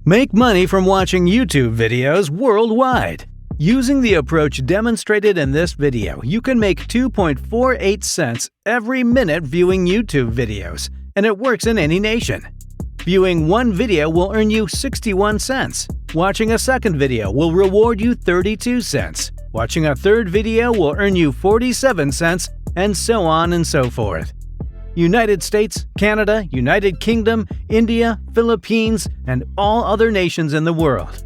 Make money from watching YouTube videos worldwide. Using the approach demonstrated in this video, you can make 2.48 cents every minute viewing YouTube videos, and it works in any nation. Viewing one video will earn you 61 cents. Watching a second video will reward you 32 cents. Watching a third video will earn you 47 cents, and so on and so forth. United States, Canada, United Kingdom, India, Philippines, and all other nations in the world.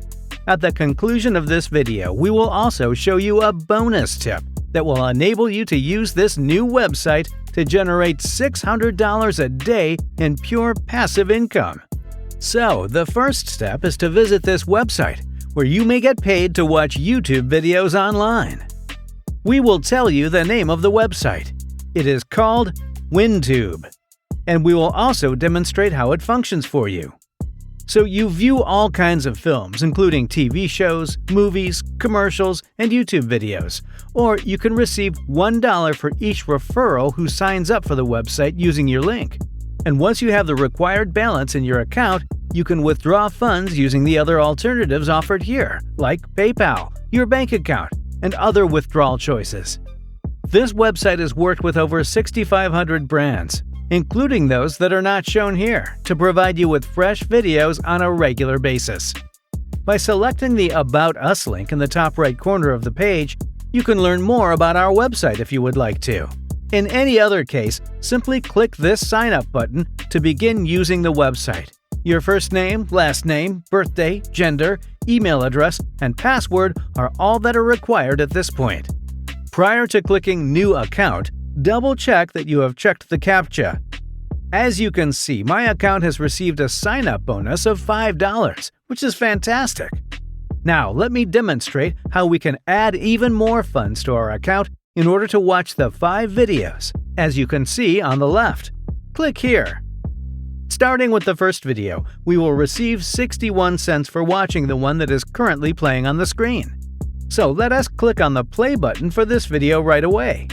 At the conclusion of this video, we will also show you a bonus tip that will enable you to use this new website to generate $600 a day in pure passive income. So, the first step is to visit this website, where you may get paid to watch YouTube videos online. We will tell you the name of the website. It is called WinTube, and we will also demonstrate how it functions for you. So you view all kinds of films, including TV shows, movies, commercials, and YouTube videos, or you can receive $1 for each referral who signs up for the website using your link. And once you have the required balance in your account, you can withdraw funds using the other alternatives offered here, like PayPal, your bank account, and other withdrawal choices. This website has worked with over 6,500 brands, including those that are not shown here, to provide you with fresh videos on a regular basis. By selecting the About Us link in the top right corner of the page, you can learn more about our website if you would like to. In any other case, simply click this Sign Up button to begin using the website. Your first name, last name, birthday, gender, email address, and password are all that are required at this point. Prior to clicking New Account, double-check that you have checked the CAPTCHA. As you can see, my account has received a sign-up bonus of $5, which is fantastic. Now, let me demonstrate how we can add even more funds to our account in order to watch the 5 videos, as you can see on the left. Click here. Starting with the first video, we will receive 61 cents for watching the one that is currently playing on the screen. So let us click on the play button for this video right away.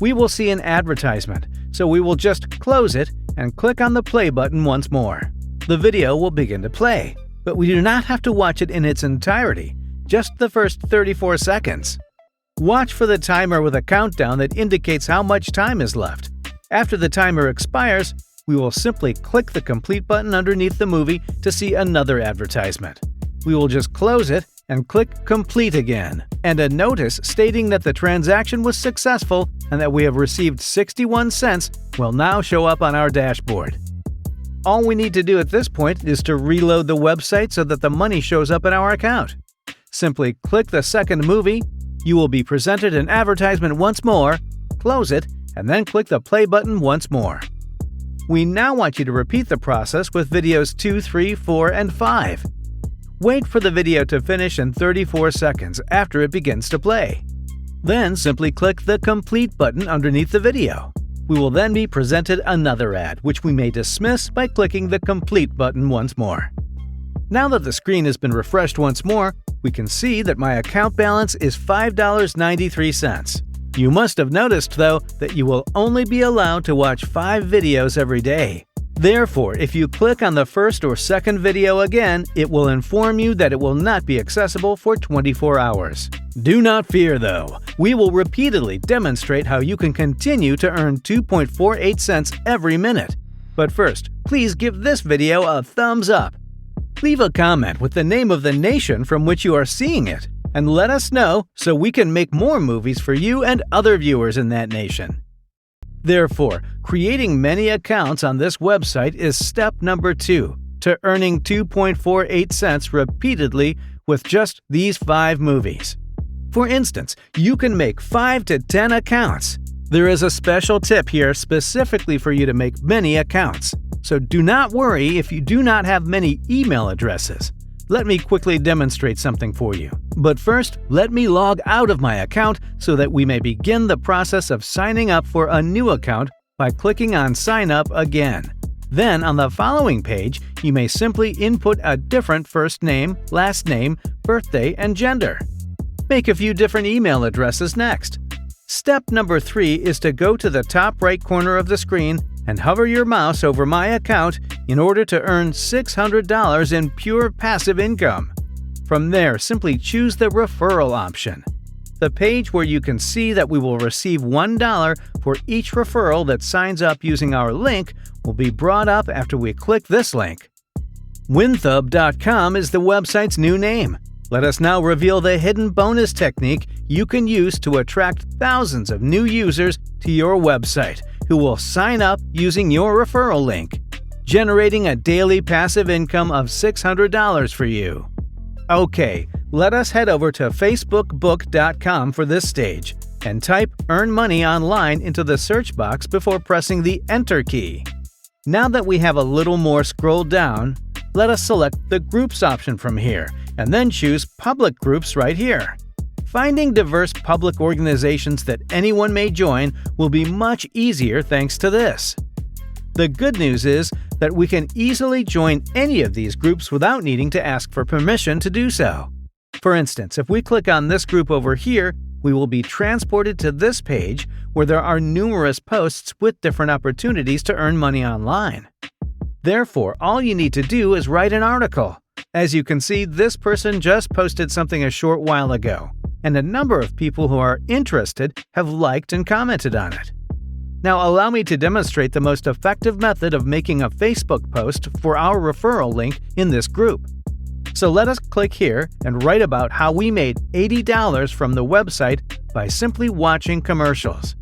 We will see an advertisement, so we will just close it and click on the play button once more. The video will begin to play, but we do not have to watch it in its entirety, just the first 34 seconds. Watch for the timer with a countdown that indicates how much time is left. After the timer expires, we will simply click the complete button underneath the movie to see another advertisement. We will just close it and click Complete again, and a notice stating that the transaction was successful and that we have received 61 cents will now show up on our dashboard. All we need to do at this point is to reload the website so that the money shows up in our account. Simply click the second movie, you will be presented an advertisement once more, close it, and then click the play button once more. We now want you to repeat the process with videos 2, 3, 4, and 5. Wait for the video to finish in 34 seconds after it begins to play. Then simply click the Complete button underneath the video. We will then be presented another ad, which we may dismiss by clicking the Complete button once more. Now that the screen has been refreshed once more, we can see that my account balance is $5.93. You must have noticed, though, that you will only be allowed to watch 5 videos every day. Therefore, if you click on the first or second video again, it will inform you that it will not be accessible for 24 hours. Do not fear, though. We will repeatedly demonstrate how you can continue to earn 2.48 cents every minute. But first, please give this video a thumbs up. Leave a comment with the name of the nation from which you are seeing it, and let us know so we can make more movies for you and other viewers in that nation. Therefore, creating many accounts on this website is step number 2 to earning 2.48 cents repeatedly with just these 5 movies. For instance, you can make 5 to 10 accounts. There is a special tip here specifically for you to make many accounts, so do not worry if you do not have many email addresses. Let me quickly demonstrate something for you. But first, let me log out of my account so that we may begin the process of signing up for a new account by clicking on Sign Up again. Then, on the following page, you may simply input a different first name, last name, birthday, and gender. Make a few different email addresses next. Step number 3 is to go to the top right corner of the screen and hover your mouse over My Account in order to earn $600 in pure passive income. From there, simply choose the referral option. The page where you can see that we will receive $1 for each referral that signs up using our link will be brought up after we click this link. Winthub.com is the website's new name. Let us now reveal the hidden bonus technique you can use to attract thousands of new users to your website who will sign up using your referral link, generating a daily passive income of $600 for you. Okay, let us head over to facebookbook.com for this stage and type "Earn Money Online" into the search box before pressing the Enter key. Now that we have a little more scroll down, let us select the Groups option from here and then choose Public Groups right here. Finding diverse public organizations that anyone may join will be much easier thanks to this. The good news is that we can easily join any of these groups without needing to ask for permission to do so. For instance, if we click on this group over here, we will be transported to this page where there are numerous posts with different opportunities to earn money online. Therefore, all you need to do is write an article. As you can see, this person just posted something a short while ago, and a number of people who are interested have liked and commented on it. Now allow me to demonstrate the most effective method of making a Facebook post for our referral link in this group. So let us click here and write about how we made $80 from the website by simply watching commercials.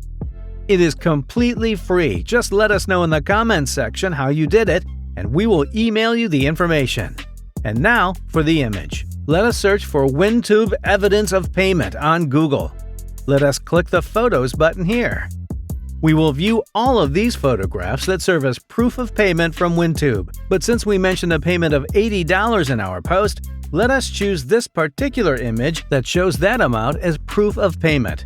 It is completely free. Just let us know in the comments section how you did it, and we will email you the information. And now for the image. Let us search for WinTube evidence of payment on Google. Let us click the Photos button here. We will view all of these photographs that serve as proof of payment from WinTube. But since we mentioned a payment of $80 in our post, let us choose this particular image that shows that amount as proof of payment.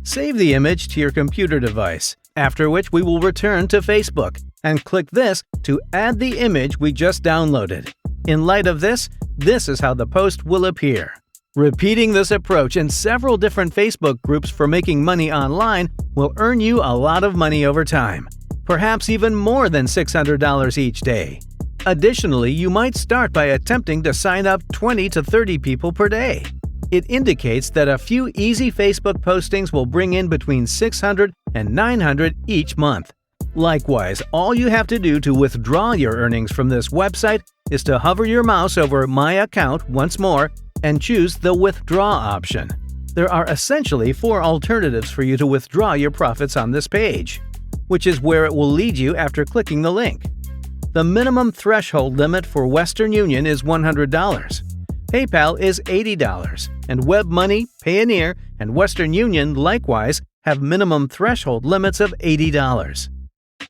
Save the image to your computer device, after which we will return to Facebook and click this to add the image we just downloaded. In light of this is how the post will appear. Repeating this approach in several different Facebook groups for making money online will earn you a lot of money over time, perhaps even more than $600 each day. Additionally, you might start by attempting to sign up 20 to 30 people per day. It indicates that a few easy Facebook postings will bring in between $600 and $900 each month. Likewise, all you have to do to withdraw your earnings from this website is to hover your mouse over My Account once more and choose the Withdraw option. There are essentially 4 alternatives for you to withdraw your profits on this page, which is where it will lead you after clicking the link. The minimum threshold limit for Western Union is $100. PayPal is $80, and WebMoney, Payoneer, and Western Union likewise have minimum threshold limits of $80.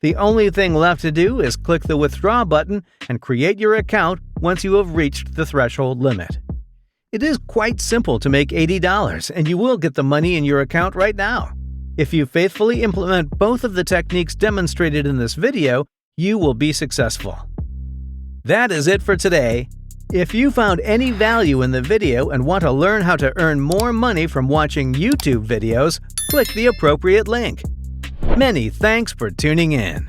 The only thing left to do is click the Withdraw button and create your account once you have reached the threshold limit. It is quite simple to make $80, and you will get the money in your account right now. If you faithfully implement both of the techniques demonstrated in this video, you will be successful. That is it for today. If you found any value in the video and want to learn how to earn more money from watching YouTube videos, click the appropriate link. Many thanks for tuning in.